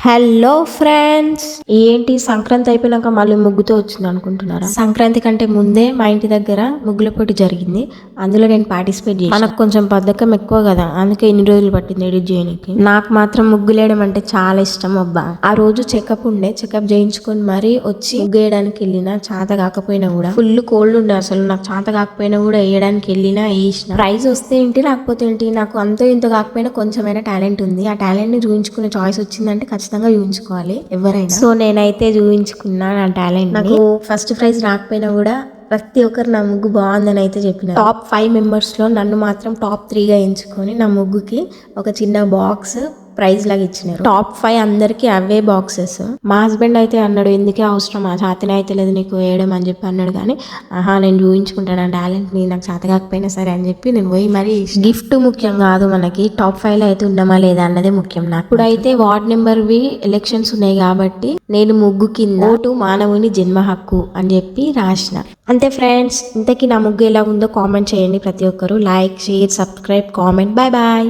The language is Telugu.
హలో ఫ్రెండ్స్, ఏంటి సంక్రాంతి అయిపోయినాక మళ్ళీ ముగ్గుతో వచ్చింది అనుకుంటున్నారా? సంక్రాంతి కంటే ముందే మా ఇంటి దగ్గర ముగ్గుల పోటీ జరిగింది. అందులో నేను పార్టిసిపేట్ చేసి, మనకు కొంచెం బద్ధకం ఎక్కువ కదా, అందుకే ఇన్ని రోజులు పట్టింది ఎడిట్ చేయడానికి. నాకు మాత్రం ముగ్గులేయడం అంటే చాలా ఇష్టం అబ్బా. ఆ రోజు చెకప్ చేయించుకొని మరీ వచ్చి ముగ్గు వేయడానికి వెళ్ళినా, చేత కాకపోయినా కూడా ఫుల్ కోల్డ్ ఉండే, అసలు నాకు చేత కాకపోయినా కూడా వేయడానికి వెళ్ళినా వేసిన. ప్రైజ్ వస్తే ఏంటి రాకపోతే ఏంటి, నాకు అంతో ఇంతో కాకపోయినా కొంచెమైనా టాలెంట్ ఉంది. ఆ టాలెంట్ ని చూపించుకునే చాయిస్ వచ్చిందంటే ఖచ్చితంగా చూపించుకోవాలి ఎవరైనా. సో నేనైతే చూపించుకున్నా నా టాలెంట్. నాకు ఫస్ట్ ప్రైజ్ రాకపోయినా కూడా ప్రతి ఒక్కరు నా ముగ్గు బాగుందని అయితే చెప్పిన. టాప్ 5 మెంబర్స్ లో నన్ను మాత్రం టాప్ 3గా ఎంచుకొని నా ముగ్గుకి ఒక చిన్న బాక్స్ ప్రైజ్ లాగా ఇచ్చినారు. టాప్ 5 అందరికి అవే బాక్సెస్. మా హస్బెండ్ అయితే అన్నాడు, ఎందుకే అవసరం, ఆ చేతనే అయితే లేదు నీకు వేయడం అని చెప్పి అన్నాడు. కానీ నేను చూపించుకుంటాను ఆ టాలెంట్ ని, నాకు చేత కాకపోయినా సరే అని చెప్పి నేను పోయి మరి. గిఫ్ట్ ముఖ్యం కాదు మనకి, టాప్ 5 లో అయితే ఉన్నామా లేదా అన్నదే ముఖ్యం నాకు. ఇప్పుడైతే వార్డ్ నెంబర్వి ఎలక్షన్స్ ఉన్నాయి కాబట్టి నేను ముగ్గు కింద ఓటు మానవుని జన్మ హక్కు అని చెప్పి రాసిన. అంతే ఫ్రెండ్స్, ఇంతకీ నా ముగ్గు ఎలా ఉందో కామెంట్ చేయండి ప్రతి ఒక్కరు. Like, share, subscribe, comment. Bye bye.